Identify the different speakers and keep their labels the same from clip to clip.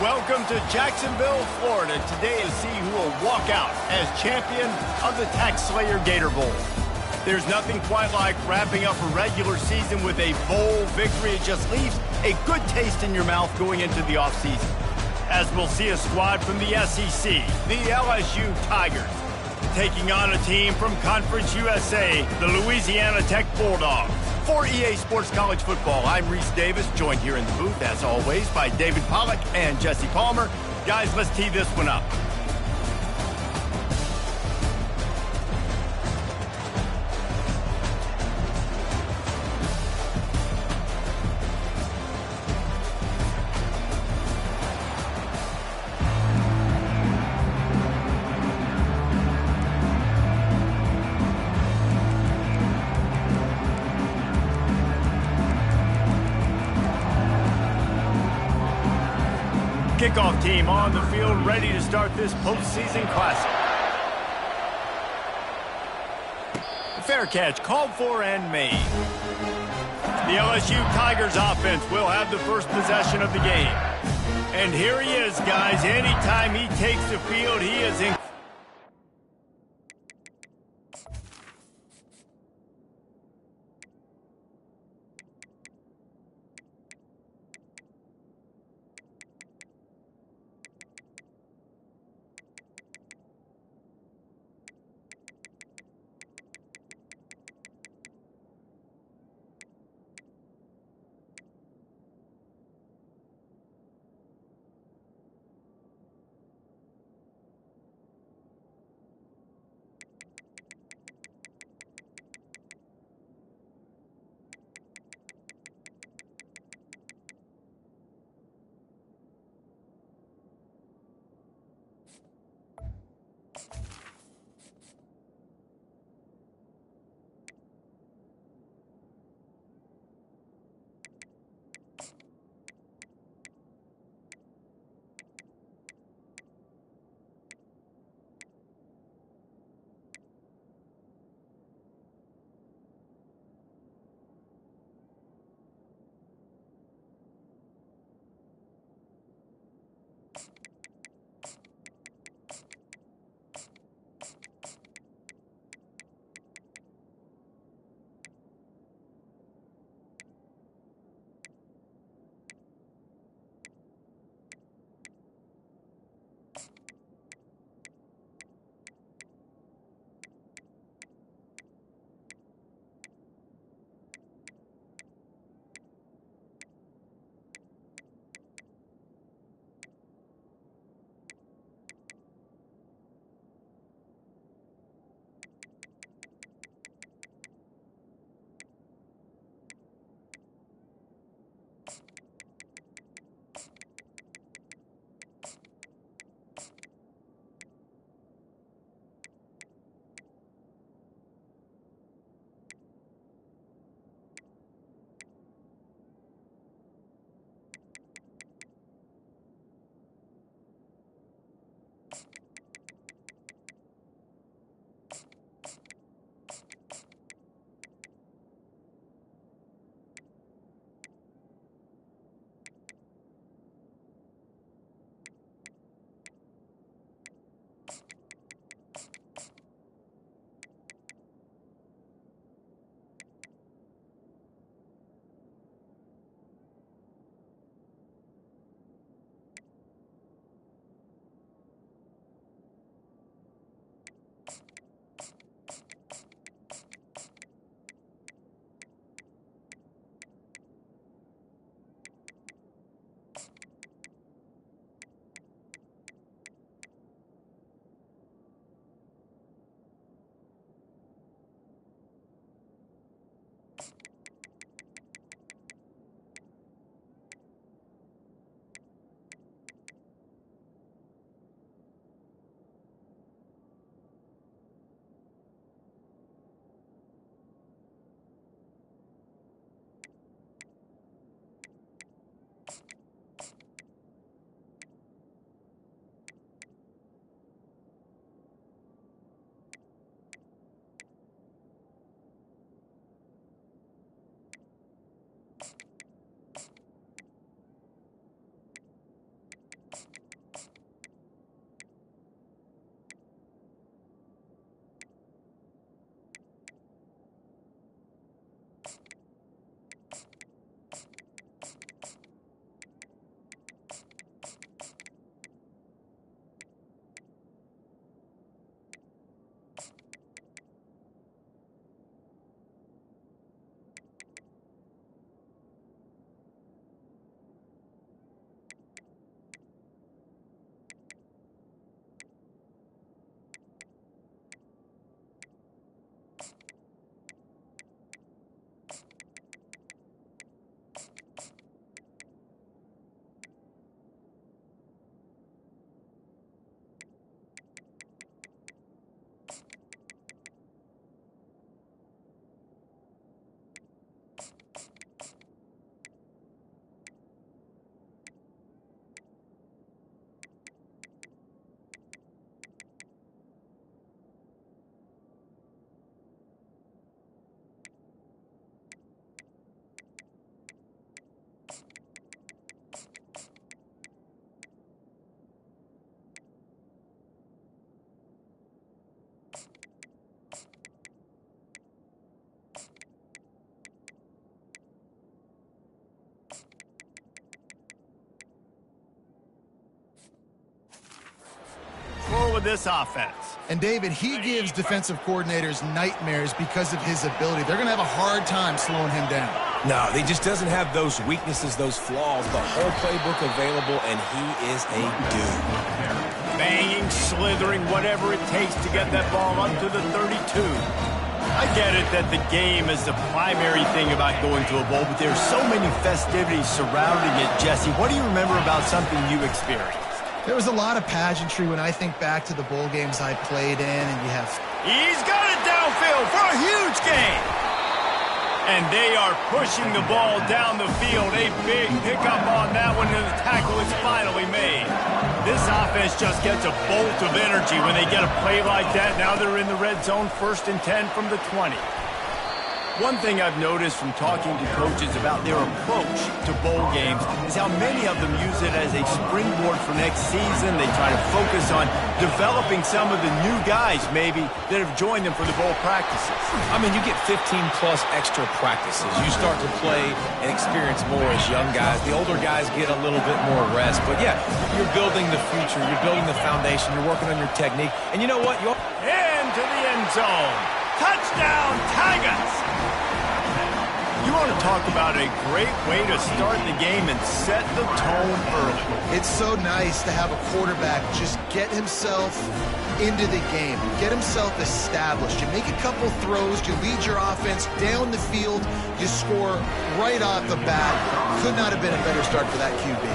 Speaker 1: Welcome to Jacksonville, Florida, today to see who will walk out as champion of the Tax Slayer Gator Bowl. There's nothing quite like wrapping up a regular season with a bowl victory. It just leaves a good taste in your mouth going into the offseason. As we'll see a squad from the SEC, the LSU Tigers, taking on a team from Conference USA, the Louisiana Tech Bulldogs. For EA Sports College Football, I'm Reese Davis, joined here in the booth, as always, by David Pollack and Jesse Palmer. Guys, let's tee this one up. Kickoff team on the field, ready to start this postseason classic. Fair catch called for and made. The LSU Tigers offense will have the first possession of the game. And here he is, guys. Anytime he takes the field, he is in. with this offense.
Speaker 2: And, David, he gives defensive coordinators nightmares because of his ability. They're going to have a hard time slowing him down.
Speaker 3: No, he just doesn't have those weaknesses, those flaws, the whole playbook available, and he is a dude.
Speaker 1: Banging, slithering, whatever it takes to get that ball up to the 32. I get it that the game is the primary thing about going to a bowl, but there's so many festivities surrounding it, Jesse. What do you remember about something you experienced?
Speaker 2: There was a lot of pageantry when I think back to the bowl games I played in, and you have...
Speaker 1: He's got it downfield for a huge gain. And they are pushing the ball down the field. A big pickup on that one, and the tackle is finally made. This offense just gets a bolt of energy when they get a play like that. Now they're in the red zone, 1st and 10 from the 20. One thing I've noticed from talking to coaches about their approach to bowl games is how many of them use it as a springboard for next season. They try to focus on developing some of the new guys, maybe, that have joined them for the bowl practices.
Speaker 3: I mean, you get 15-plus extra practices. You start to play and experience more as young guys. The older guys get a little bit more rest. But, yeah, you're building the future. You're building the foundation. You're working on your technique. And you know what?
Speaker 1: Into the end zone. Touchdown, Tigers! You want to talk about a great way to start the game and set the tone early.
Speaker 2: It's so nice to have a quarterback just get himself into the game, get himself established. You make a couple throws, you lead your offense down the field, you score right off the bat. Could not have been a better start for that QB.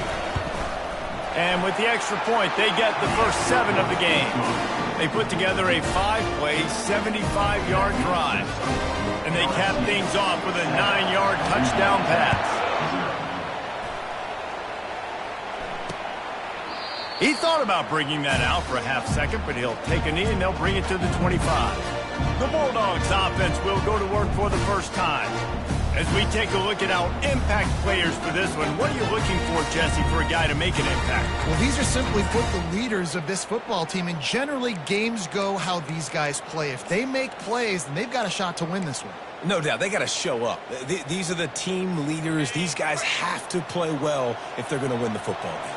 Speaker 1: And with the extra point, they get the first 7 of the game. They put together a 5-play, 75-yard drive. And they cap things off with a 9-yard touchdown pass. He thought about bringing that out for a half second, but he'll take a knee and they'll bring it to the 25. The Bulldogs offense will go to work for the first time. As we take a look at our impact players for this one, what are you looking for, Jesse, for a guy to make an impact?
Speaker 2: Well, these are simply put the leaders of this football team, and generally games go how these guys play. If they make plays, then they've got a shot to win this one.
Speaker 3: No doubt, they got to show up. These are the team leaders. These guys have to play well if they're going to win the football game.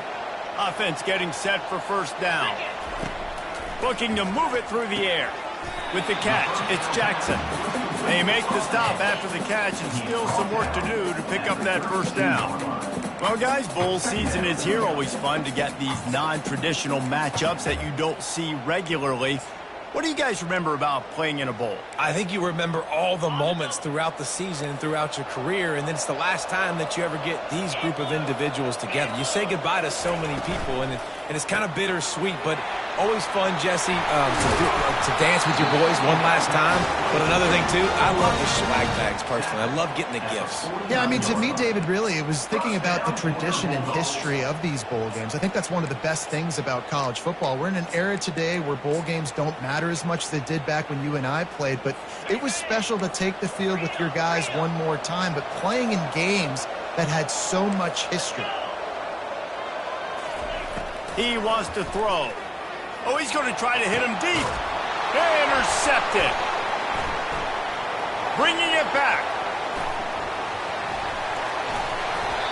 Speaker 1: Offense getting set for first down. Looking to move it through the air. With the catch, it's Jackson. They make the stop after the catch, and still some work to do to pick up that first down. Well, guys, bowl season is here. Always fun to get these non-traditional matchups that you don't see regularly. What do you guys remember about playing in a bowl?
Speaker 3: I think you remember all the moments throughout the season and throughout your career, and then it's the last time that you ever get these group of individuals together. You say goodbye to so many people, and it's kind of bittersweet, but always fun, Jesse, to dance with your boys one last time. But another thing, too, I love the swag bags, personally. I love getting the gifts.
Speaker 2: Yeah, I mean, to me, David, really, it was thinking about the tradition and history of these bowl games. I think that's one of the best things about college football. We're in an era today where bowl games don't matter as much as they did back when you and I played, but it was special to take the field with your guys one more time, but playing in games that had so much history.
Speaker 1: He wants to throw. Oh, he's going to try to hit him deep. Intercepted. Bringing it back.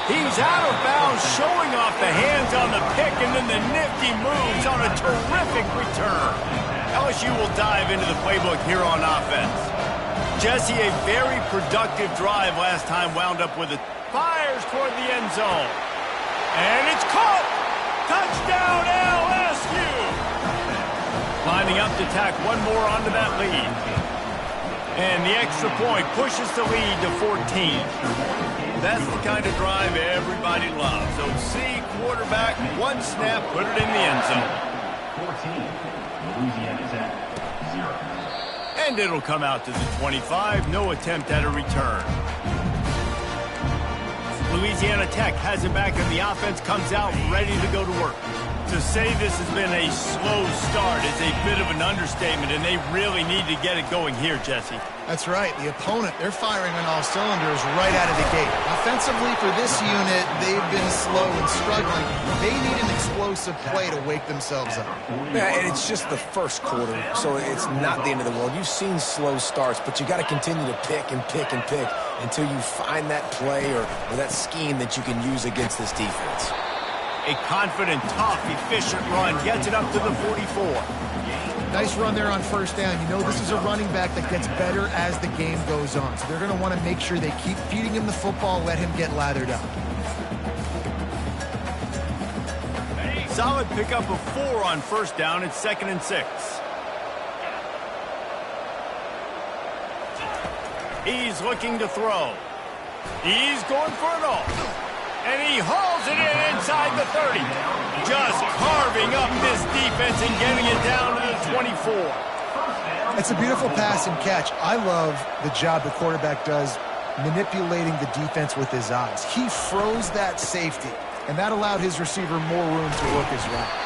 Speaker 1: He's out of bounds, showing off the hands on the pick, and then the nifty moves on a terrific return. LSU will dive into the playbook here on offense. Jesse, a very productive drive last time, wound up with it. Fires toward the end zone. And it's caught. Touchdown, LSU. Lining up to tack one more onto that lead. And the extra point pushes the lead to 14. That's the kind of drive everybody loves. So see quarterback, one snap, put it in the end zone.
Speaker 4: 14. Louisiana's at 0.
Speaker 1: And it'll come out to the 25. No attempt at a return. Louisiana Tech has it back, and the offense comes out ready to go to work. To say this has been a slow start is a bit of an understatement, and they really need to get it going here, Jesse.
Speaker 2: That's right. The opponent, they're firing on all cylinders right out of the gate. Offensively for this unit, they've been slow and struggling. They need an explosive play to wake themselves up.
Speaker 3: Yeah, and it's just the first quarter, so it's not the end of the world. You've seen slow starts, but you got to continue to pick and pick and pick until you find that play or that scheme that you can use against this defense.
Speaker 1: A confident, tough, efficient run gets it up to the 44.
Speaker 2: Nice run there on first down. You know this is a running back that gets better as the game goes on. So they're going to want to make sure they keep feeding him the football, let him get lathered up.
Speaker 1: Solid pickup of 4 on first down. It's 2nd and 6. He's looking to throw. He's going for it all. And he hauls it in inside the 30. Just carving up this defense and getting it down to the 24.
Speaker 2: It's a beautiful pass and catch. I love the job the quarterback does manipulating the defense with his eyes. He froze that safety, and that allowed his receiver more room to work his route.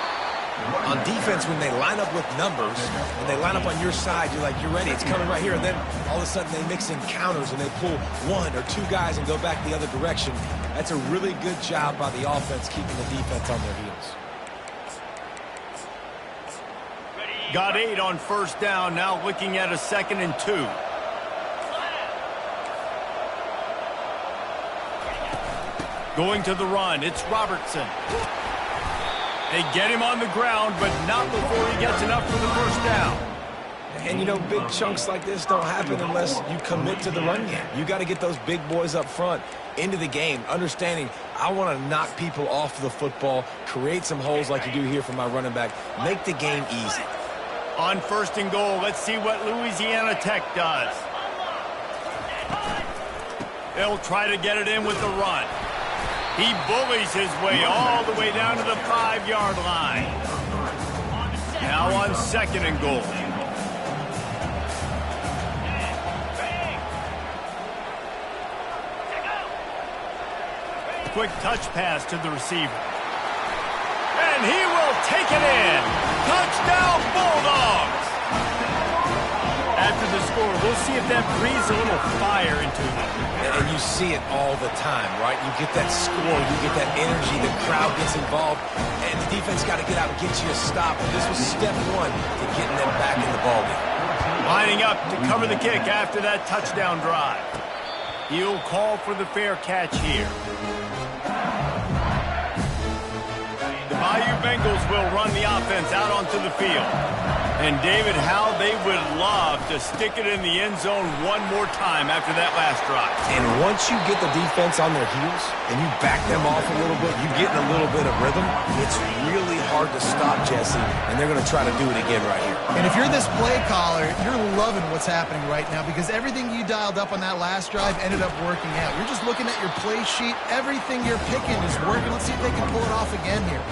Speaker 3: On defense, when they line up with numbers, when they line up on your side, you're like, you're ready, it's coming right here. And then all of a sudden they mix in counters and they pull 1 or 2 guys and go back the other direction. That's a really good job by the offense keeping the defense on their heels.
Speaker 1: Got 8 on first down, now looking at a 2nd and 2. Going to the run, it's Robertson. They get him on the ground, but not before he gets enough for the first down.
Speaker 3: And, you know, big chunks like this don't happen unless you commit to the run game. You got to get those big boys up front into the game, understanding I want to knock people off the football, create some holes like you do here for my running back, make the game easy.
Speaker 1: On 1st and goal, let's see what Louisiana Tech does. They'll try to get it in with the run. He bullies his way all the way down to the 5-yard line. Now on 2nd and goal. Quick touch pass to the receiver. And he will take it in. Touchdown, Bulldogs! After the score, we'll see if that breathes a little fire into them.
Speaker 3: And you see it all the time, right? You get that score, you get that energy, the crowd gets involved, and the defense got to get out and get you a stop. And this was step 1 to getting them back in the ballgame.
Speaker 1: Lining up to cover the kick after that touchdown drive. He'll call for the fair catch here. The Bayou Bengals will run the offense out onto the field. And, David, how they would love to stick it in the end zone one more time after that last drive.
Speaker 3: And once you get the defense on their heels and you back them off a little bit, you get in a little bit of rhythm, it's really hard to stop, Jesse, and they're going to try to do it again right here.
Speaker 2: And if you're this play caller, you're loving what's happening right now because everything you dialed up on that last drive ended up working out. You're just looking at your play sheet. Everything you're picking is working. Let's see if they can pull it off again here.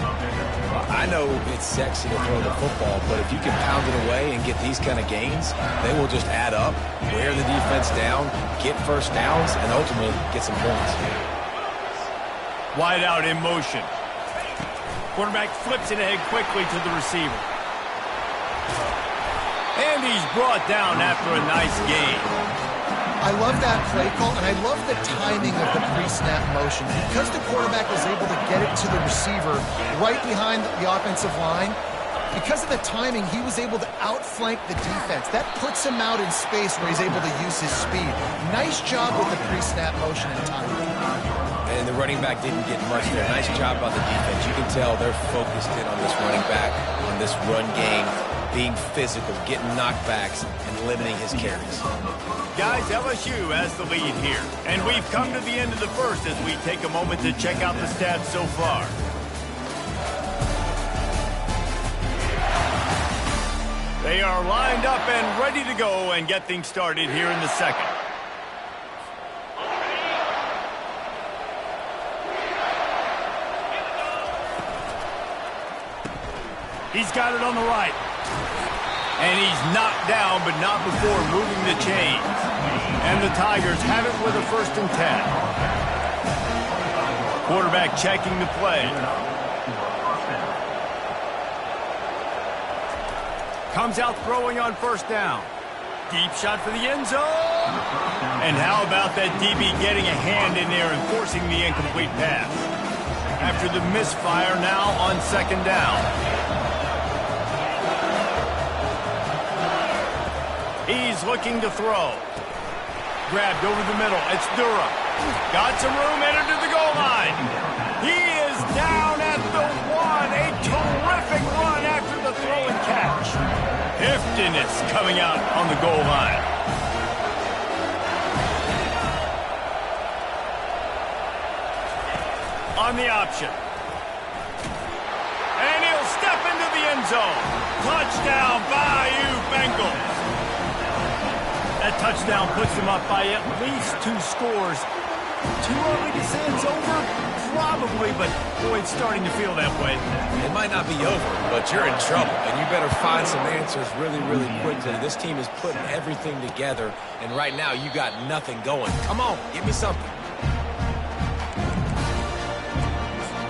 Speaker 3: I know it's sexy to throw the football, but if you can pound it away and get these kind of gains, they will just add up, wear the defense down, get first downs, and ultimately get some points.
Speaker 1: Wide out in motion. Quarterback flips it ahead quickly to the receiver. And he's brought down after a nice gain.
Speaker 2: I love that play call, and I love the timing of the pre-snap motion. Because the quarterback was able to get it to the receiver right behind the offensive line, because of the timing, he was able to outflank the defense. That puts him out in space where he's able to use his speed. Nice job with the pre-snap motion and timing.
Speaker 3: And the running back didn't get much there. Nice job by the defense. You can tell they're focused in on this running back, on this run game, being physical, getting knockbacks, and limiting his carries.
Speaker 1: Guys, LSU has the lead here. And we've come to the end of the first as we take a moment to check out the stats so far. They are lined up and ready to go and get things started here in the second. He's got it on the right. And he's knocked down, but not before moving the chains. And the Tigers have it with a 1st and 10. Quarterback checking the play. Comes out throwing on 1st down. Deep shot for the end zone. And how about that DB getting a hand in there and forcing the incomplete pass? After the misfire, now on 2nd down. He's looking to throw. Grabbed over the middle. It's Durham. Got some room, entered to the goal line. He is down at the emptiness coming out on the goal line. On the option. And he'll step into the end zone. Touchdown, Bayou Bengals. That touchdown puts them up by at least 2 scores. Too early to say it's over? Probably, but boy, it's starting to feel that way.
Speaker 3: It might not be over, but you're in trouble, and you better find some answers really, really quickly. This team is putting everything together, and right now you got nothing going. Come on, give me something.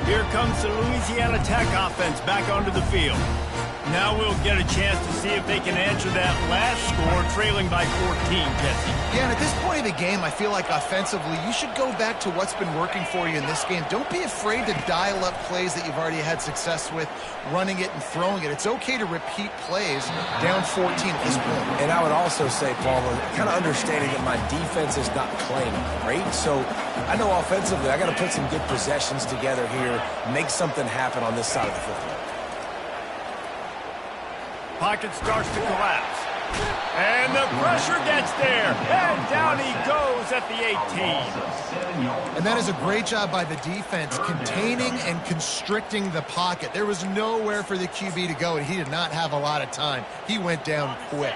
Speaker 1: Here comes the Louisiana Tech offense back onto the field. Now we'll get a chance to see if they can answer that last score, trailing by 14, Jesse.
Speaker 2: Yeah, and at this point of the game, I feel like offensively, you should go back to what's been working for you in this game. Don't be afraid to dial up plays that you've already had success with, running it and throwing it. It's okay to repeat plays down 14 at this point.
Speaker 3: And I would also say, Palmer, kind of understanding that my defense is not playing great, so I know offensively I got to put some good possessions together here, make something happen on this side of the football.
Speaker 1: Pocket starts to collapse. And the pressure gets there. And down he goes at the 18.
Speaker 2: And that is a great job by the defense, containing and constricting the pocket. There was nowhere for the QB to go, and he did not have a lot of time. He went down quick.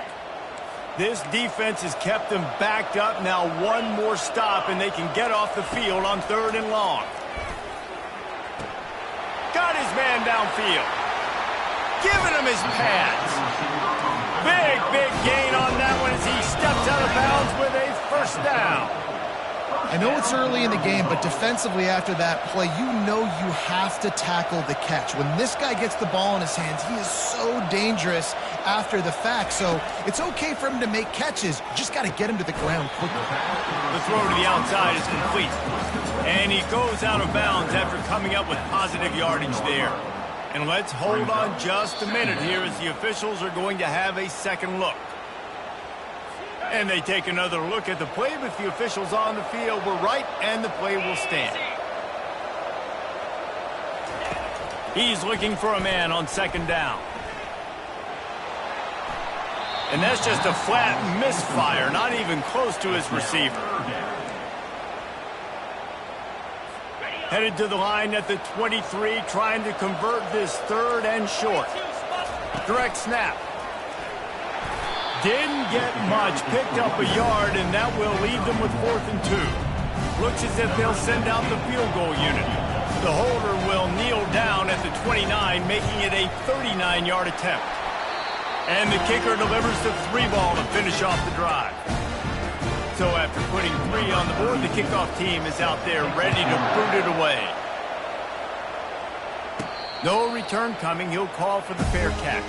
Speaker 1: This defense has kept them backed up. Now one more stop, and they can get off the field on 3rd and long. Got his man downfield. Giving him his pads. Big gain on that one as he steps out of bounds with a 1st down.
Speaker 2: I know it's early in the game, but defensively after that play, you know you have to tackle the catch. When this guy gets the ball in his hands, he is so dangerous after the fact. So it's okay for him to make catches. You just got to get him to the ground quickly.
Speaker 1: The throw to the outside is complete. And he goes out of bounds after coming up with positive yardage there. And let's hold on just a minute here as the officials are going to have a second look. And they take another look at the play, but the officials on the field were right, and the play will stand. He's looking for a man on 2nd down. And that's just a flat misfire, not even close to his receiver. Headed to the line at the 23, trying to convert this 3rd and short. Direct snap. Didn't get much, picked up a yard, and that will leave them with 4th and 2. Looks as if they'll send out the field goal unit. The holder will kneel down at the 29, making it a 39-yard attempt. And the kicker delivers the 3 ball to finish off the drive. So after putting 3 on the board, the kickoff team is out there ready to boot it away. No return coming. He'll call for the fair catch.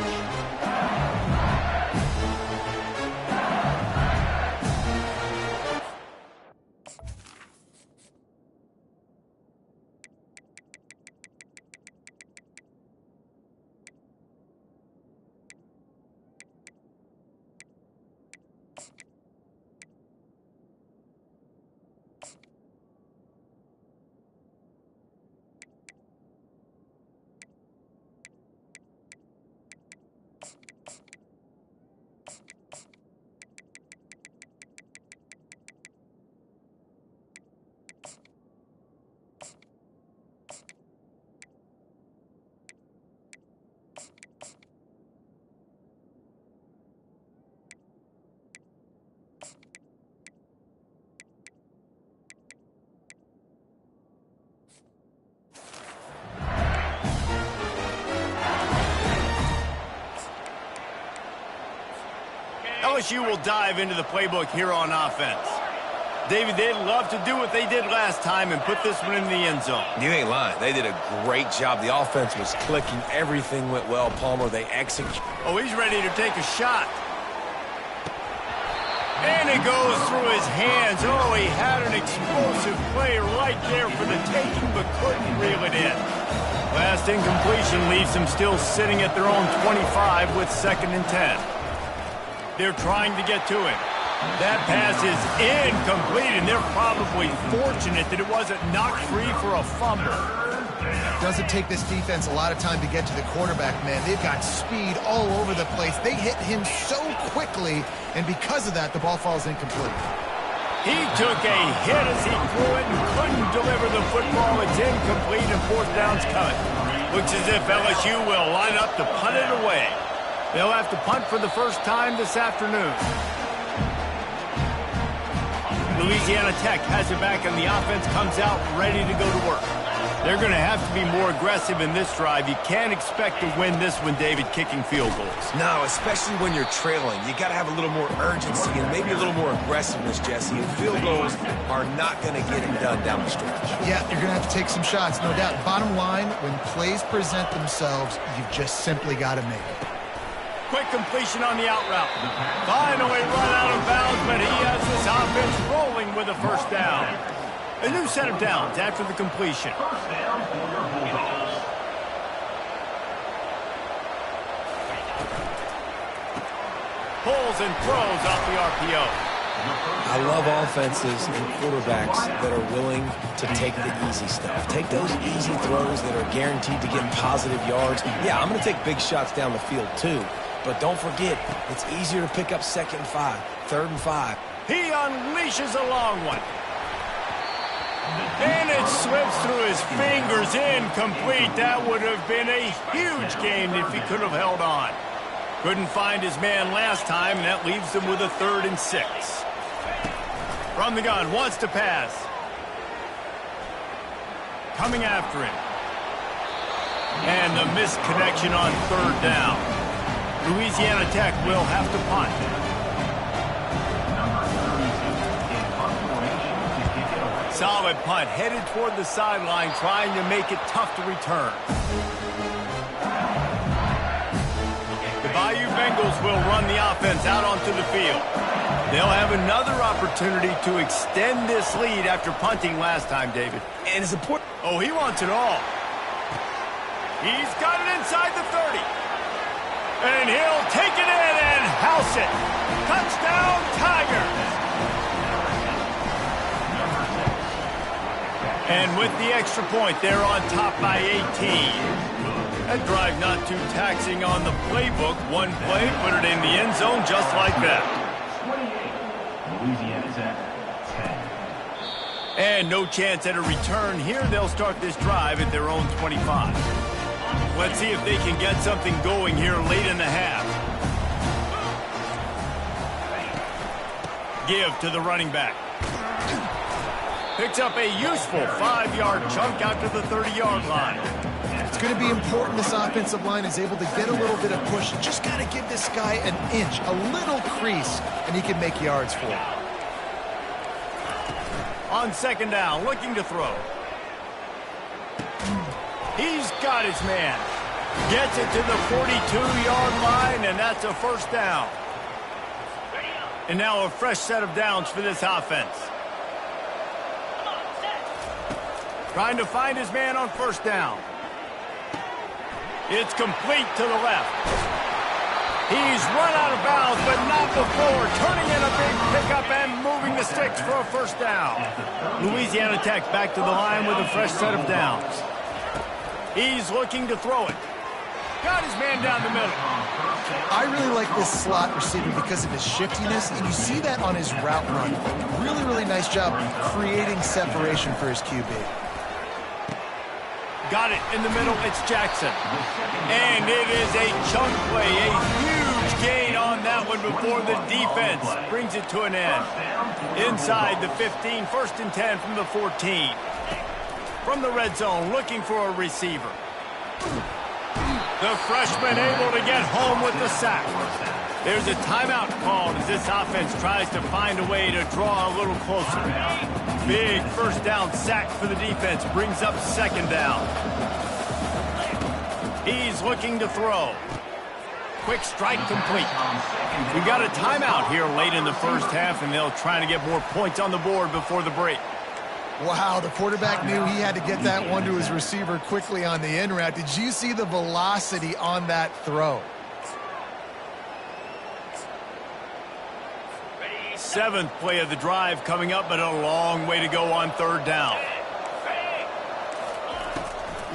Speaker 1: LSU will dive into the playbook here on offense. David, they'd love to do what they did last time and put this one in the end zone.
Speaker 3: You ain't lying. They did a great job. The offense was clicking. Everything went well, Palmer. They executed.
Speaker 1: Oh, he's ready to take a shot. And it goes through his hands. Oh, he had an explosive play right there for the taking, but couldn't reel it in. Last incompletion leaves them still sitting at their own 25 with 2nd and 10. They're trying to get to him. That pass is incomplete, and they're probably fortunate that it wasn't knocked free for a fumble.
Speaker 2: Doesn't take this defense a lot of time to get to the quarterback, man. They've got speed all over the place. They hit him so quickly, and because of that, the ball falls incomplete.
Speaker 1: He took a hit as he threw it and couldn't deliver the football. It's incomplete and fourth down's coming. Looks as if LSU will line up to punt it away. They'll have to punt for the first time this afternoon. Louisiana Tech has it back, and the offense comes out ready to go to work. They're going to have to be more aggressive in this drive. You can't expect to win this one, David, kicking field goals.
Speaker 3: No, especially when you're trailing. You got to have a little more urgency and maybe a little more aggressiveness, Jesse. And field goals are not going to get it done down the stretch.
Speaker 2: Yeah, you're going to have to take some shots, no doubt. Bottom line, when plays present themselves, you've just simply got to make it.
Speaker 1: Quick completion on the out route. Finally run out of bounds, but he has his offense rolling with a first down. A new set of downs after the completion. Pulls and throws off the RPO.
Speaker 3: I love offenses and quarterbacks that are willing to take the easy stuff. Take those easy throws that are guaranteed to get positive yards. Yeah, I'm going to take big shots down the field too. But don't forget, it's easier to pick up 2nd and 5, 3rd and 5.
Speaker 1: He unleashes a long one. And it slips through his fingers, incomplete. That would have been a huge gain if he could have held on. Couldn't find his man last time, and that leaves him with a 3rd and 6. From the gun, wants to pass. Coming after him. And the missed connection on 3rd down. Louisiana Tech will have to punt. Solid punt, headed toward the sideline, trying to make it tough to return. The Bayou Bengals will run the offense out onto the field. They'll have another opportunity to extend this lead after punting last time, David.
Speaker 3: And it's important.
Speaker 1: Oh, he wants it all. He's got it inside the 30. And he'll take it in and house it. Touchdown, Tigers. And with the extra point, they're on top by 18. That drive not too taxing on the playbook. One play, put it in the end zone just like that.
Speaker 4: 28. Louisiana's at 10.
Speaker 1: And no chance at a return here. They'll start this drive at their own 25. Let's see if they can get something going here late in the half. Give to the running back. Picks up a useful 5-yard chunk out to the 30-yard line.
Speaker 2: It's going to be important this offensive line is able to get a little bit of push. Just got to give this guy an inch, a little crease, and he can make yards for it.
Speaker 1: On 2nd down, looking to throw. He's got his man. Gets it to the 42-yard line, and that's a first down. And now a fresh set of downs for this offense. Trying to find his man on 1st down. It's complete to the left. He's run out of bounds, but not before. Turning in a big pickup and moving the sticks for a first down. Louisiana Tech back to the line with a fresh set of downs. He's looking to throw it. Got his man down the middle.
Speaker 2: I really like this slot receiver because of his shiftiness, and you see that on his route run. Really, really nice job creating separation for his QB.
Speaker 1: Got it in the middle. It's Jackson. And it is a chunk play. A huge gain on that one before the defense brings it to an end. Inside the 15, 1st and 10 from the 14. From the red zone, looking for a receiver. The freshman able to get home with the sack. There's a timeout called as this offense tries to find a way to draw a little closer. Big first down sack for the defense, brings up 2nd down. He's looking to throw. Quick strike complete. We got a timeout here late in the first half, and they'll try to get more points on the board before the break.
Speaker 2: Wow, the quarterback knew he had to get that one to his receiver quickly on the in route. Did you see the velocity on that throw?
Speaker 1: 7th play of the drive coming up, but a long way to go on 3rd down.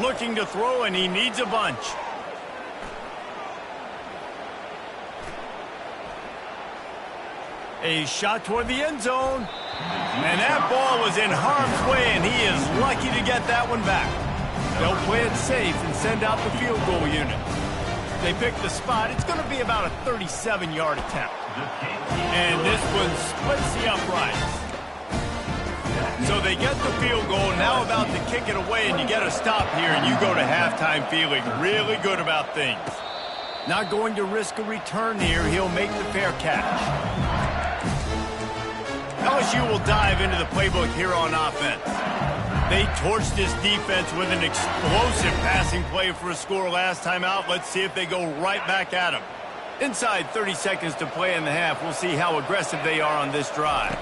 Speaker 1: Looking to throw, and he needs a bunch. A shot toward the end zone. And that ball was in harm's way, and he is lucky to get that one back. They'll play it safe and send out the field goal unit. They pick the spot. It's going to be about a 37-yard attempt. And this one splits the uprights. So they get the field goal, now about to kick it away, and you get a stop here, and you go to halftime feeling really good about things. Not going to risk a return here. He'll make the fair catch. LSU will dive into the playbook here on offense. They torched this defense with an explosive passing play for a score last time out. Let's see if they go right back at them. Inside 30 seconds to play in the half. We'll see how aggressive they are on this drive.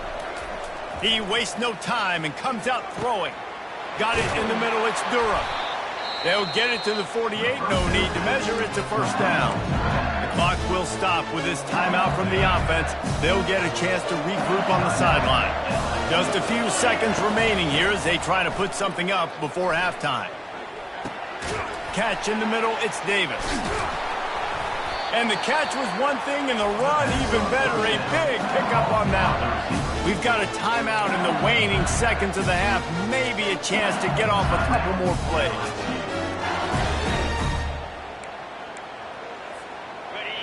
Speaker 1: He wastes no time and comes out throwing. Got it in the middle. It's Durham. They'll get it to the 48. No need to measure. It's a first down. The clock will stop with this timeout from the offense. They'll get a chance to regroup on the sideline. Just a few seconds remaining here as they try to put something up before halftime. Catch in the middle. It's Davis. And the catch was one thing, and the run even better. A big pickup on that one. We've got a timeout in the waning seconds of the half. Maybe a chance to get off a couple more plays.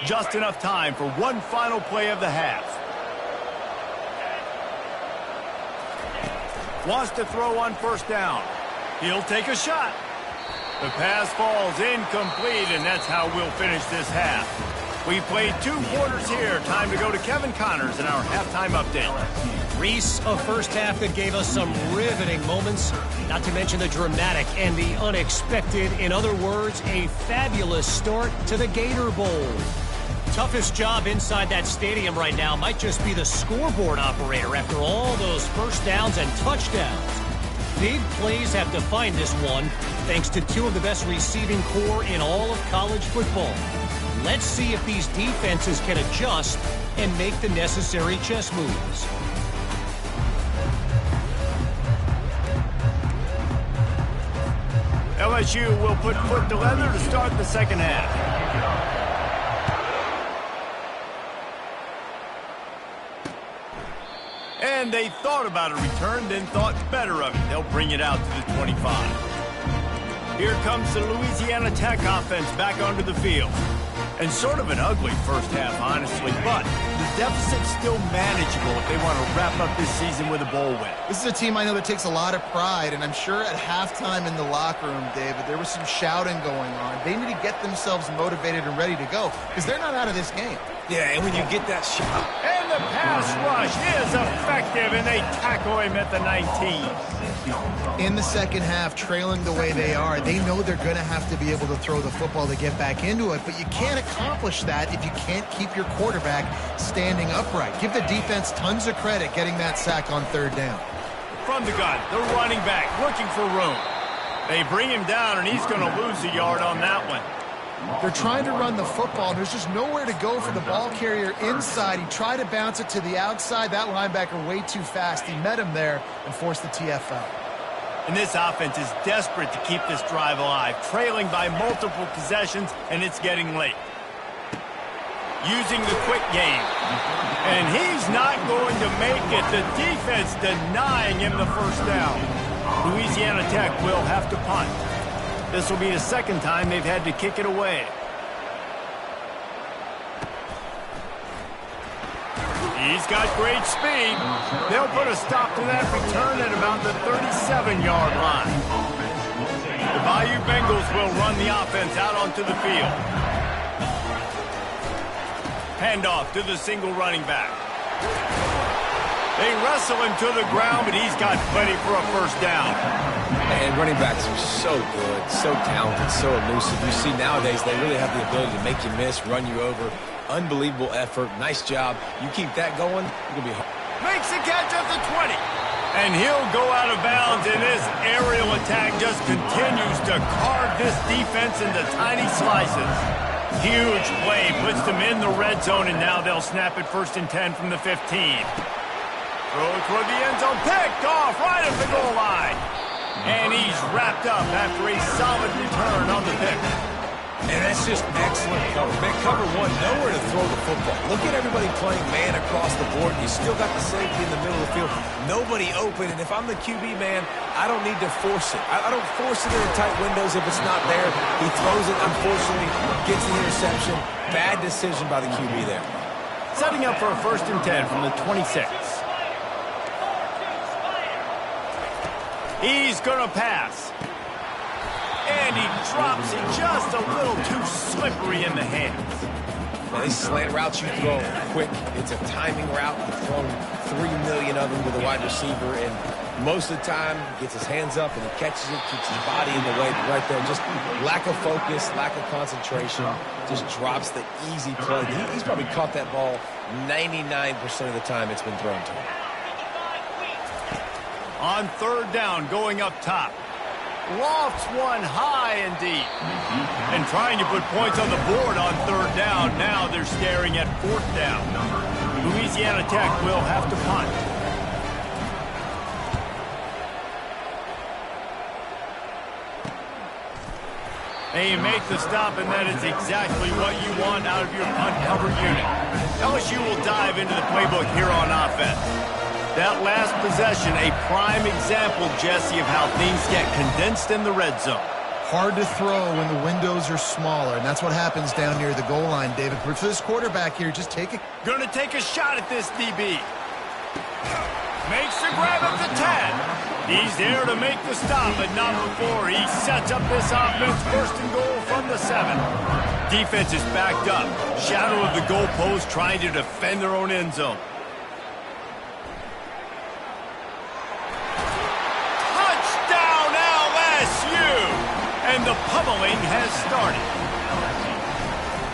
Speaker 1: Just enough time for one final play of the half. Wants to throw on first down. He'll take a shot. The pass falls incomplete, and that's how we'll finish this half. We played 2 quarters here. Time to go to Kevin Connors in our halftime update.
Speaker 5: Reese, a first half that gave us some riveting moments, not to mention the dramatic and the unexpected. In other words, a fabulous start to the Gator Bowl. Toughest job inside that stadium right now might just be the scoreboard operator after all those first downs and touchdowns. Big plays have defined this one, thanks to 2 of the best receiving core in all of college football. Let's see if these defenses can adjust and make the necessary chess moves.
Speaker 1: LSU will put foot to leather to start the second half. And they thought about a return, then thought better of it. They'll bring it out to the 25. Here comes the Louisiana Tech offense back onto the field. And sort of an ugly first half, honestly, but the deficit's still manageable if they want to wrap up this season with a bowl win.
Speaker 2: This is a team I know that takes a lot of pride, and I'm sure at halftime in the locker room, David, there was some shouting going on. They need to get themselves motivated and ready to go because they're not out of this game.
Speaker 3: Yeah, and when you get that shot.
Speaker 1: And the pass rush is effective, and they tackle him at the 19.
Speaker 2: In the second half, trailing the way they are, they know they're going to have to be able to throw the football to get back into it, but you can't accomplish that if you can't keep your quarterback standing upright. Give the defense tons of credit getting that sack on third down.
Speaker 1: From the gun, the running back looking for room. They bring him down, and he's going to lose a yard on that one.
Speaker 2: They're trying to run the football. There's just nowhere to go for the ball carrier inside. He tried to bounce it to the outside. That linebacker way too fast. He met him there and forced the TFL.
Speaker 1: And this offense is desperate to keep this drive alive, trailing by multiple possessions, and it's getting late. Using the quick game. And he's not going to make it. The defense denying him the first down. Louisiana Tech will have to punt. This will be the second time they've had to kick it away. He's got great speed. They'll put a stop to that return at about the 37-yard line. The Bayou Bengals will run the offense out onto the field. Handoff to the single running back. They wrestle him to the ground, but he's got plenty for a first down.
Speaker 3: And running backs are so good, so talented, so elusive. You see nowadays they really have the ability to make you miss, run you over. Unbelievable effort. Nice job. You keep that going, you're going to be hard.
Speaker 1: Makes the catch at the 20. And he'll go out of bounds, and this aerial attack just continues to carve this defense into tiny slices. Huge play puts them in the red zone, and now they'll snap it 1st and 10 from the 15. Throw toward the end zone, picked off right at the goal line. And he's wrapped up after a solid return on the pick.
Speaker 3: And that's just excellent cover. Man, cover one, nowhere to throw the football. Look at everybody playing man across the board. You still got the safety in the middle of the field. Nobody open. And if I'm the QB, man, I don't need to force it. I don't force it in tight windows if it's not there. He throws it, unfortunately, gets the interception. Bad decision by the QB there.
Speaker 1: Setting up for a 1st and 10 from the 26. He's going to pass. And he drops it just a little too slippery in the hands.
Speaker 3: Well, these slant routes you throw quick. It's a timing route. You've thrown 3 million of them to the wide receiver, and most of the time he gets his hands up and he catches it, keeps his body in the way. But right there, just lack of focus, lack of concentration, just drops the easy play. He's probably caught that ball 99% of the time it's been thrown to him.
Speaker 1: On 3rd down, going up top. Lofts one high and deep. And trying to put points on the board on 3rd down. Now they're staring at 4th down. Louisiana Tech will have to punt. They make the stop, and that is exactly what you want out of your punt cover unit. LSU will dive into the playbook here on offense. That last possession, a prime example, Jesse, of how things get condensed in the red zone.
Speaker 2: Hard to throw when the windows are smaller, and that's what happens down near the goal line, David. For this quarterback here, just take it.
Speaker 1: Gonna take a shot at this DB. Makes the grab at the 10. He's there to make the stop, but not before he sets up this offense. 1st and goal from the 7. Defense is backed up. Shadow of the goalpost, trying to defend their own end zone. And the pummeling has started.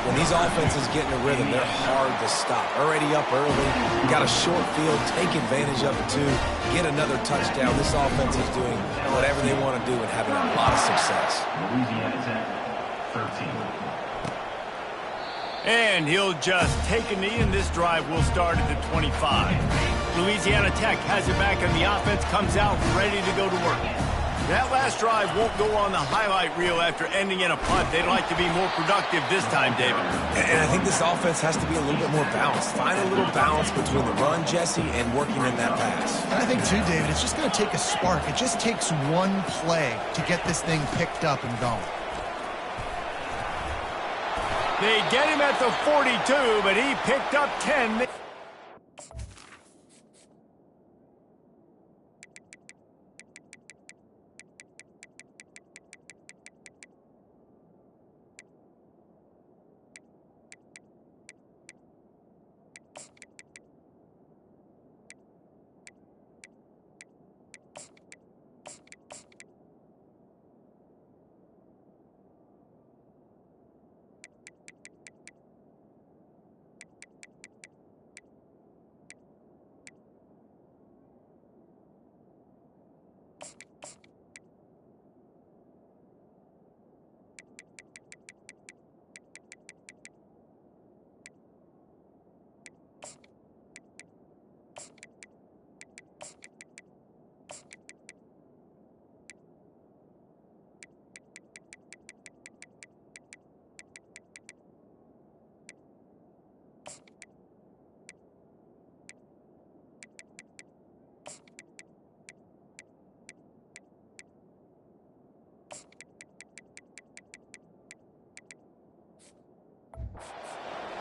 Speaker 3: When these offenses get in a rhythm, they're hard to stop. Already up early, got a short field, take advantage of it too, get another touchdown. This offense is doing whatever they want to do and having a lot of success.
Speaker 4: Louisiana Tech, 13.
Speaker 1: And he'll just take a knee, and this drive will start at the 25. Louisiana Tech has it back, and the offense comes out ready to go to work. That last drive won't go on the highlight reel after ending in a punt. They'd like to be more productive this time, David.
Speaker 3: And I think this offense has to be a little bit more balanced. Find a little balance between the run, Jesse, and working in that pass.
Speaker 2: And I think, too, David, it's just going to take a spark. It just takes one play to get this thing picked up and going.
Speaker 1: They get him at the 42, but he picked up 10.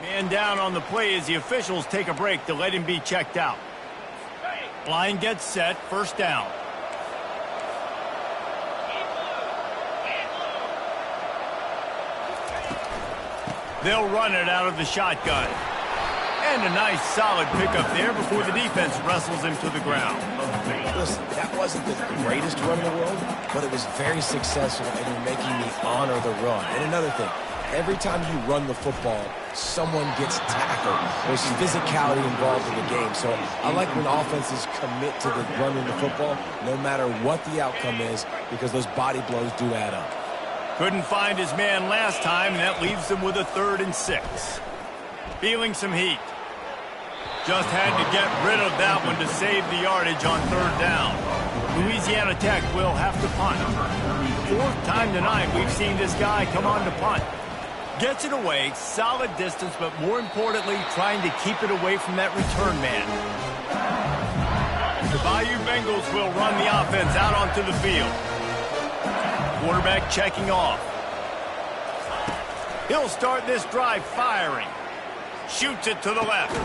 Speaker 1: Man down on the play as the officials take a break to let him be checked out. Line gets set, 1st down. They'll run it out of the shotgun. And a nice solid pickup there before the defense wrestles him to the ground.
Speaker 3: Listen, that wasn't the greatest run in the world, but it was very successful, and you're making me honor the run. And another thing, every time you run the football, someone gets tackled. There's physicality involved in the game. So I like when offenses commit to the running the football, no matter what the outcome is, because those body blows do add up.
Speaker 1: Couldn't find his man last time, and that leaves them with a 3rd and 6. Feeling some heat. Just had to get rid of that one to save the yardage on 3rd down. Louisiana Tech will have to punt. Fourth time tonight we've seen this guy come on to punt. Gets it away, solid distance, but more importantly, trying to keep it away from that return man. The Bayou Bengals will run the offense out onto the field. Quarterback checking off. He'll start this drive firing. Shoots it to the left.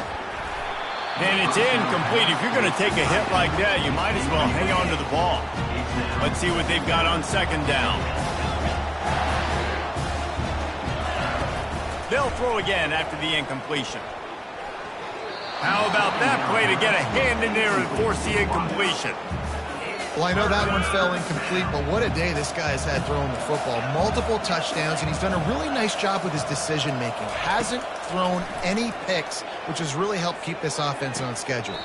Speaker 1: And it's incomplete. If you're going to take a hit like that, you might as well hang on to the ball. Let's see what they've got on second down. They'll throw again after the incompletion. How about that play to get a hand in there and force the incompletion?
Speaker 2: Well, I know that one fell incomplete, but what a day this guy has had throwing the football. Multiple touchdowns, and he's done a really nice job with his decision-making. Hasn't thrown any picks, which has really helped keep this offense on schedule.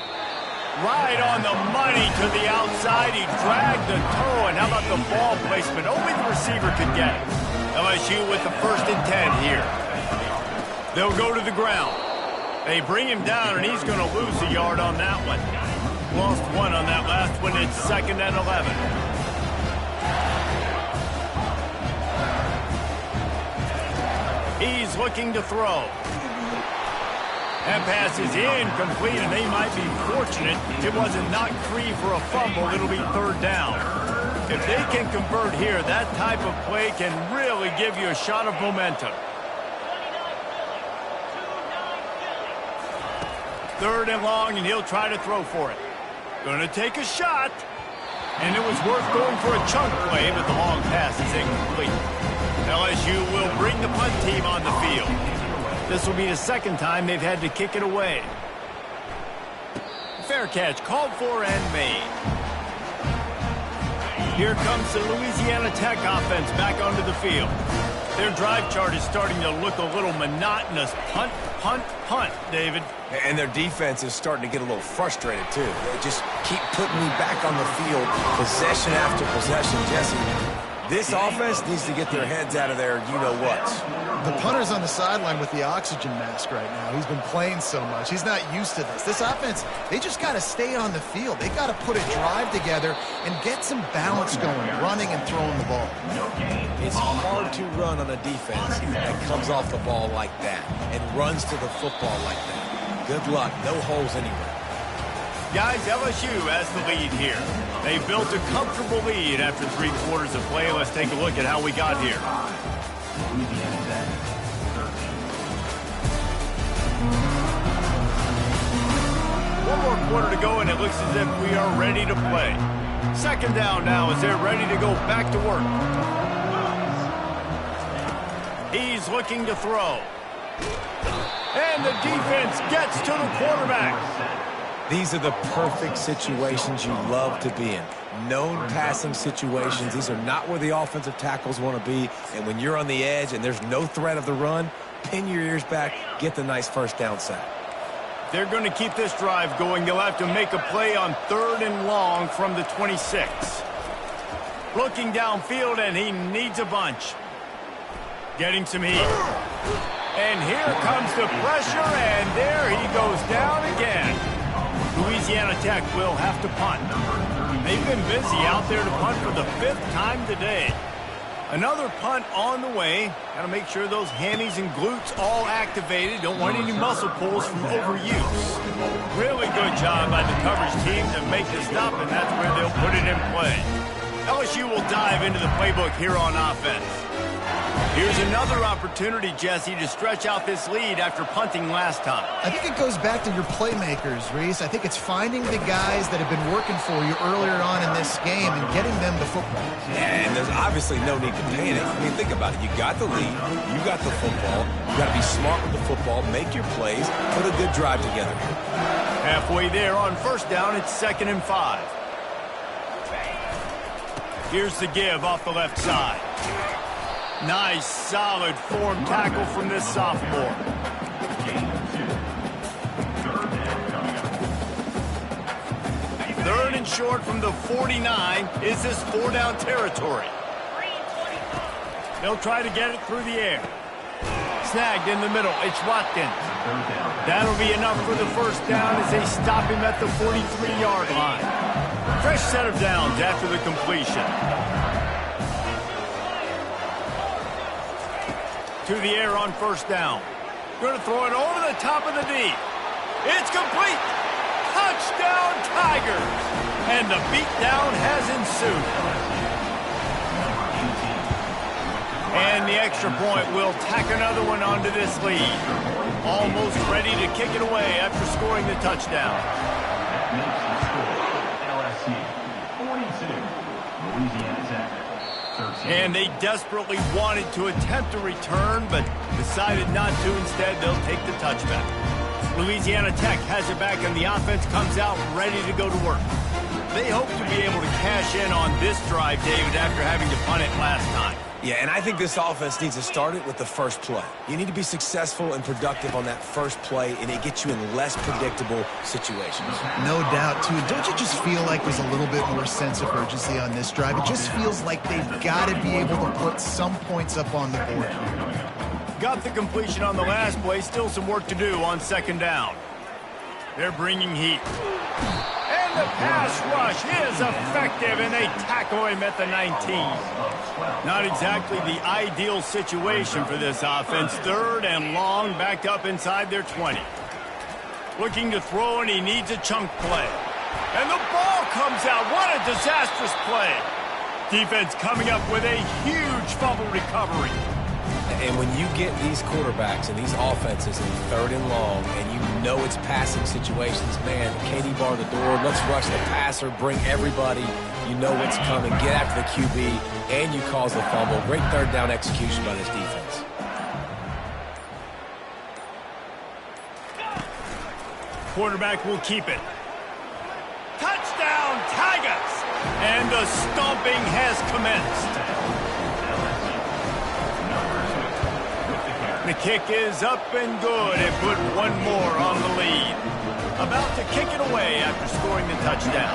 Speaker 1: Right on the money to the outside. He dragged the toe, and how about the ball placement? Only the receiver could get it. LSU with the 1st and 10 here. They'll go to the ground. They bring him down, and he's going to lose a yard on that one. Lost one on that last one. It's 2nd and 11. He's looking to throw. That pass is incomplete, and they might be fortunate it wasn't knocked free for a fumble. It'll be 3rd down. If they can convert here, that type of play can really give you a shot of momentum. 3rd and long, and he'll try to throw for it. Going to take a shot. And it was worth going for a chunk play, but the long pass is incomplete. LSU will bring the punt team on the field. This will be the 2nd time they've had to kick it away. Fair catch called for and made. Here comes the Louisiana Tech offense back onto the field. Their drive chart is starting to look a little monotonous. Punt, punt, punt, David.
Speaker 3: And their defense is starting to get a little frustrated, too. They just keep putting me back on the field, possession after possession. Jesse, this offense needs to get their heads out of there, you-know-what.
Speaker 2: The punter's on the sideline with the oxygen mask right now. He's been playing so much. He's not used to this. This offense, they just got to stay on the field. They got to put a drive together and get some balance going, running and throwing the ball.
Speaker 3: It's hard to run on a defense that comes off the ball like that and runs to the football like that. Good luck. No holes anywhere.
Speaker 1: Guys, LSU has the lead here. They built a comfortable lead after 3 quarters of play. Let's take a look at how we got here. One more quarter to go, and it looks as if we are ready to play. 2nd down now as they're ready to go back to work. He's looking to throw. And the defense gets to the quarterback.
Speaker 3: These are the perfect situations you love to be in. Known passing situations. These are not where the offensive tackles want to be. And when you're on the edge and there's no threat of the run, pin your ears back, get the nice 1st down sack.
Speaker 1: They're going to keep this drive going. They'll have to make a play on 3rd and long from the 26. Looking downfield, and he needs a bunch. Getting some heat. And here comes the pressure, and there he goes down again. Louisiana Tech will have to punt. They've been busy out there to punt for the 5th time today. Another punt on the way. Got to make sure those hammies and glutes all activated. Don't want any muscle pulls from overuse. Really good job by the coverage team to make the stop, and that's where they'll put it in play. LSU will dive into the playbook here on offense. Here's another opportunity, Jesse, to stretch out this lead after punting last time.
Speaker 2: I think it goes back to your playmakers, Reese. I think it's finding the guys that have been working for you earlier on in this game and getting them the football.
Speaker 3: Yeah, and there's obviously no need to panic. I mean, think about it. You got the lead. You got the football. You got to be smart with the football, make your plays, put a good drive together.
Speaker 1: Halfway there on 1st down, it's 2nd and 5. Here's the give off the left side. Nice, solid form tackle from this sophomore. Third and short from the 49. Is this 4-down territory? They'll try to get it through the air. Snagged in the middle. It's Watkins. That'll be enough for the 1st down as they stop him at the 43-yard line. Fresh set of downs after the completion. To the air on first down. Going to throw it over the top of the D. It's complete. Touchdown, Tigers. And the beatdown has ensued. And the extra point will tack another one onto this lead. Almost ready to kick it away after scoring the touchdown.
Speaker 4: That makes the score LSU 42, Louisiana Tech 13.
Speaker 1: And they desperately wanted to attempt a return, but decided not to. Instead, they'll take the touchback. Louisiana Tech has it back, and the offense comes out ready to go to work. They hope to be able to cash in on this drive, David, after having to punt it last time.
Speaker 3: Yeah, and I think this offense needs to start it with the first play. You need to be successful and productive on that first play, and it gets you in less predictable situations.
Speaker 2: No doubt, too. Don't you just feel like there's a little bit more sense of urgency on this drive? It just feels like they've got to be able to put some points up on the board.
Speaker 1: Got the completion on the last play. Still some work to do on second down. They're bringing heat. And the pass rush is effective, and they tackle him at the 19. Not exactly the ideal situation for this offense. Third and long, backed up inside their 20. Looking to throw, and he needs a chunk play. And the ball comes out. What a disastrous play. Defense coming up with a huge fumble recovery.
Speaker 3: And when you get these quarterbacks and these offenses in third and long, and you know it's passing situations, man, KD bar the door, let's rush the passer, bring everybody, you know what's coming, get after the QB, and you cause the fumble. Great third down execution by this defense.
Speaker 1: Quarterback will keep it. Touchdown, Tigers! And the stomping has commenced. The kick is up and good and put one more on the lead. About to kick it away after scoring the touchdown.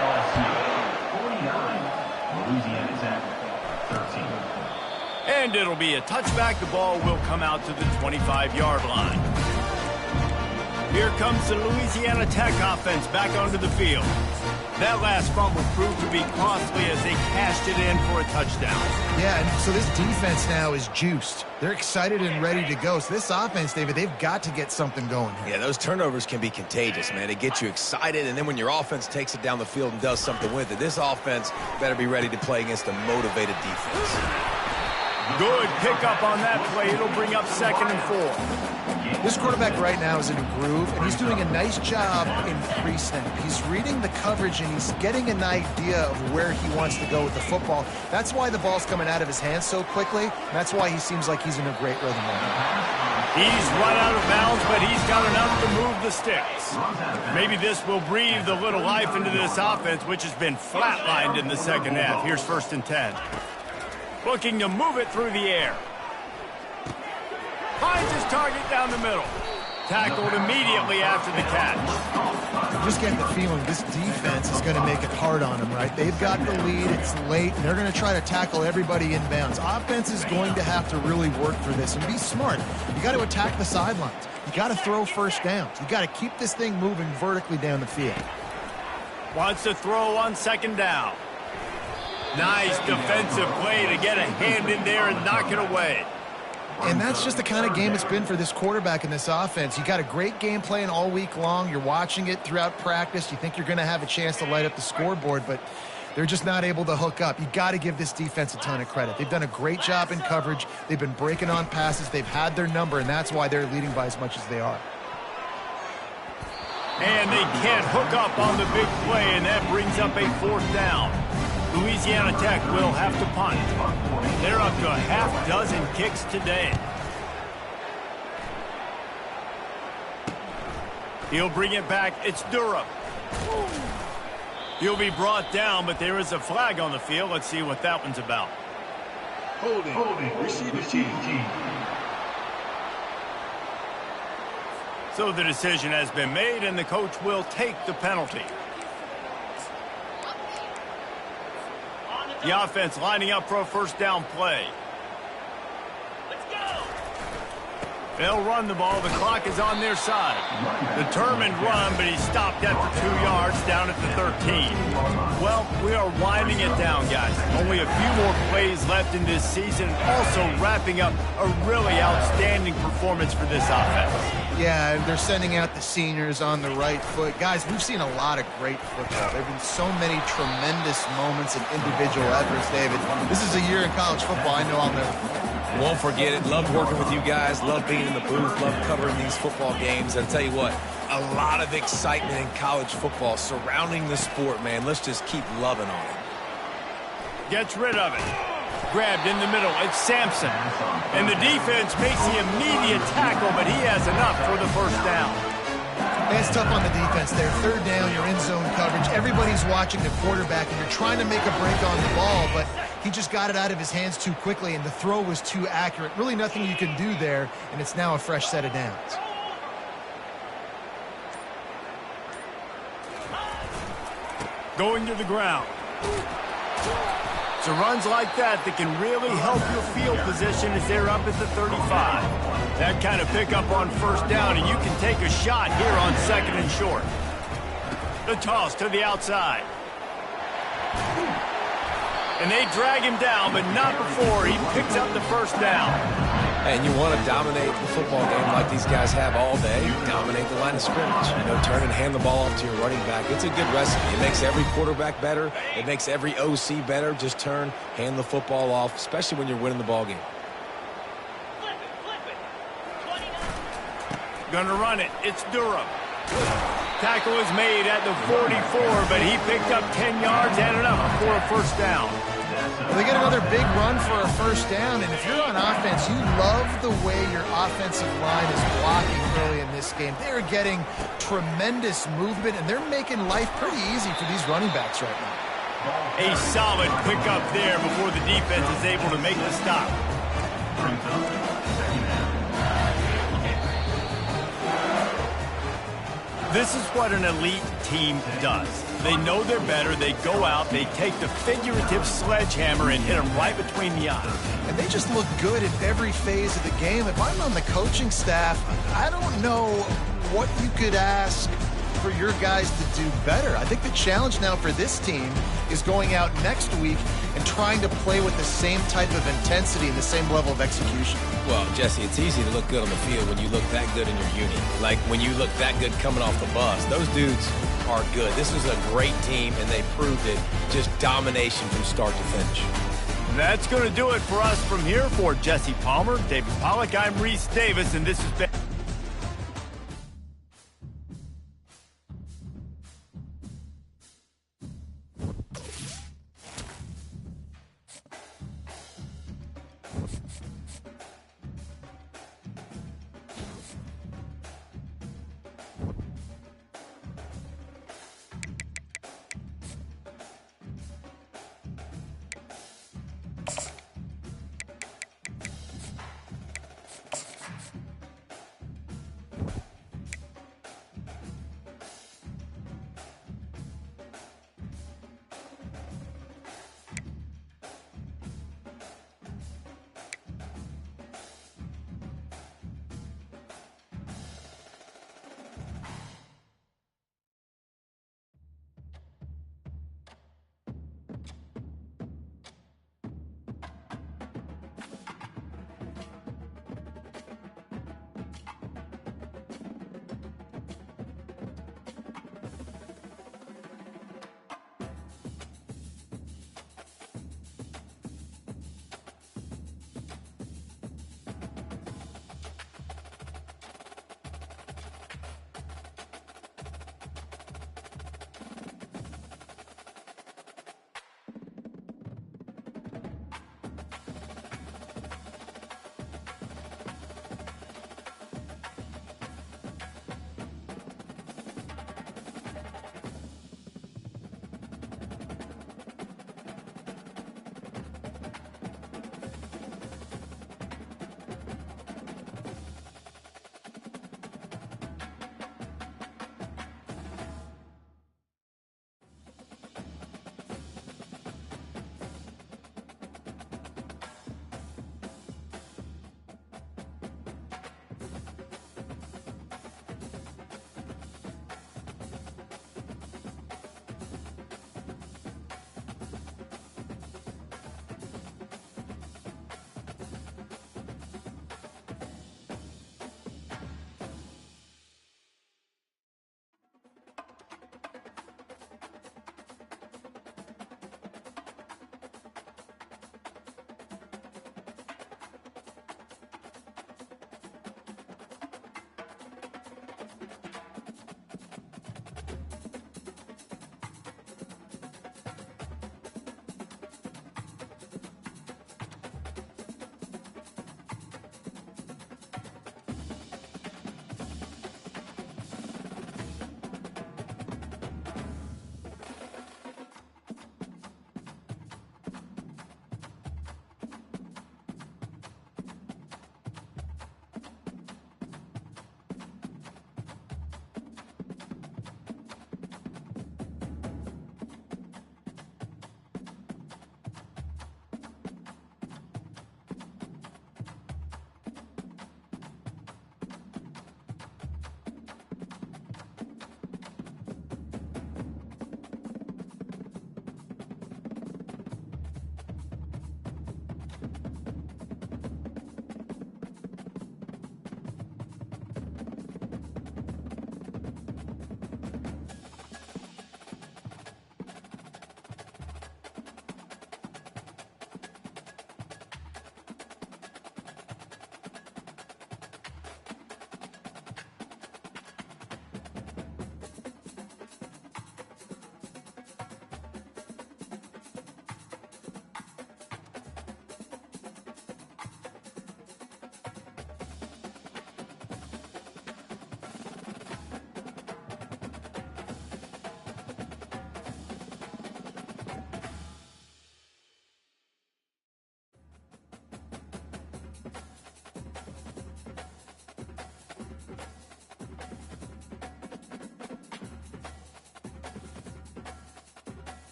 Speaker 4: LSU 49, Louisiana Tech 13.
Speaker 1: And it'll be a touchback. The ball will come out to the 25-yard line. Here comes the Louisiana Tech offense back onto the field. That last fumble proved to be costly as they cashed it in for a touchdown.
Speaker 2: Yeah, and so this defense now is juiced. They're excited and ready to go. So this offense, David, they've got to get something going here.
Speaker 3: Yeah, those turnovers can be contagious, man. They get you excited, and then when your offense takes it down the field and does something with it, this offense better be ready to play against a motivated defense.
Speaker 1: Good pickup on that play. It'll bring up second and 4.
Speaker 2: This quarterback right now is in a groove, and he's doing a nice job in pre-snap. He's reading the coverage, and he's getting an idea of where he wants to go with the football. That's why the ball's coming out of his hands so quickly. That's why he seems like he's in a great rhythm right now.
Speaker 1: He's run out of bounds, but he's got enough to move the sticks. Maybe this will breathe a little life into this offense, which has been flatlined in the second half. Here's first and 10. Looking to move it through the air. Finds his target down the middle. Tackled immediately after the catch.
Speaker 2: I'm just getting the feeling this defense is going to make it hard on them, right? They've got the lead. It's late, and they're going to try to tackle everybody inbounds. Offense is going to have to really work for this and be smart. You got to attack the sidelines. You got to throw first downs. You got to keep this thing moving vertically down the field.
Speaker 1: Wants to throw on second down. Nice defensive play to get a hand in there and knock it away.
Speaker 2: And that's just the kind of game it's been for this quarterback in this offense. You got a great game plan all week long. You're watching it throughout practice. You think you're going to have a chance to light up the scoreboard, but they're just not able to hook up. You got to give this defense a ton of credit. They've done a great job in coverage. They've been breaking on passes. They've had their number, and that's why they're leading by as much as they are.
Speaker 1: And they can't hook up on the big play, and that brings up a fourth down. Louisiana Tech will have to punt. They're up to a half dozen kicks today. He'll bring it back. It's Durham. He'll be brought down, but there is a flag on the field. Let's see what that one's about.
Speaker 4: Holding. Receive the team.
Speaker 1: So the decision has been made, and the coach will take the penalty. The offense lining up for a first down play. Let's go. They'll run the ball. The clock is on their side. Determined run, but he stopped after 2 yards down at the 13. Well, we are winding it down, guys. Only a few more plays left in this season. Also wrapping up a really outstanding performance for this offense.
Speaker 2: Yeah, they're sending out the seniors on the right foot. Guys, we've seen a lot of great football. There have been so many tremendous moments and individual efforts, David. This is a year in college football I know I'll never forget.
Speaker 3: Won't forget it. Love working with you guys. Love being in the booth. Love covering these football games. And I'll tell you what, a lot of excitement in college football surrounding the sport, man. Let's just keep loving on it.
Speaker 1: Gets rid of it. Grabbed in the middle. It's Sampson. And the defense makes the immediate tackle, but he has enough for the first down.
Speaker 2: It's tough on the defense there. Third down, you're in zone coverage. Everybody's watching the quarterback, and you're trying to make a break on the ball, but he just got it out of his hands too quickly, and the throw was too accurate. Really nothing you can do there, and it's now a fresh set of downs.
Speaker 1: Going to the ground. So runs like that can really help your field position as they're up at the 35. That kind of pickup on first down, and you can take a shot here on 2nd and short. The toss to the outside. And they drag him down, but not before he picks up the first down.
Speaker 3: And you want to dominate the football game like these guys have all day. Dominate the line of scrimmage. You know, turn and hand the ball off to your running back. It's a good recipe. It makes every quarterback better. It makes every OC better. Just turn, hand the football off, especially when you're winning the ball game.
Speaker 1: Gonna run it. It's Durham. Tackle is made at the 44, but he picked up 10 yards and enough for a first down.
Speaker 2: Well, they get another big run for a first down, and if you're on offense, you love the way your offensive line is blocking early in this game. They're getting tremendous movement, and they're making life pretty easy for these running backs right now.
Speaker 1: A solid pickup there before the defense is able to make the stop. This is what an elite team does. They know they're better. They go out. They take the figurative sledgehammer and hit them right between the eyes.
Speaker 2: And they just look good in every phase of the game. If I'm on the coaching staff, I don't know what you could ask for your guys to do better. I think the challenge now for this team is going out next week and trying to play with the same type of intensity and the same level of execution.
Speaker 3: Well, Jesse, it's easy to look good on the field when you look that good in your uni. Like when you look that good coming off the bus. Those dudes are good. This is a great team, and they proved it. Just domination from start to finish.
Speaker 1: That's going to do it for us from here. For Jesse Palmer, David Pollack, I'm Reese Davis, and this has been...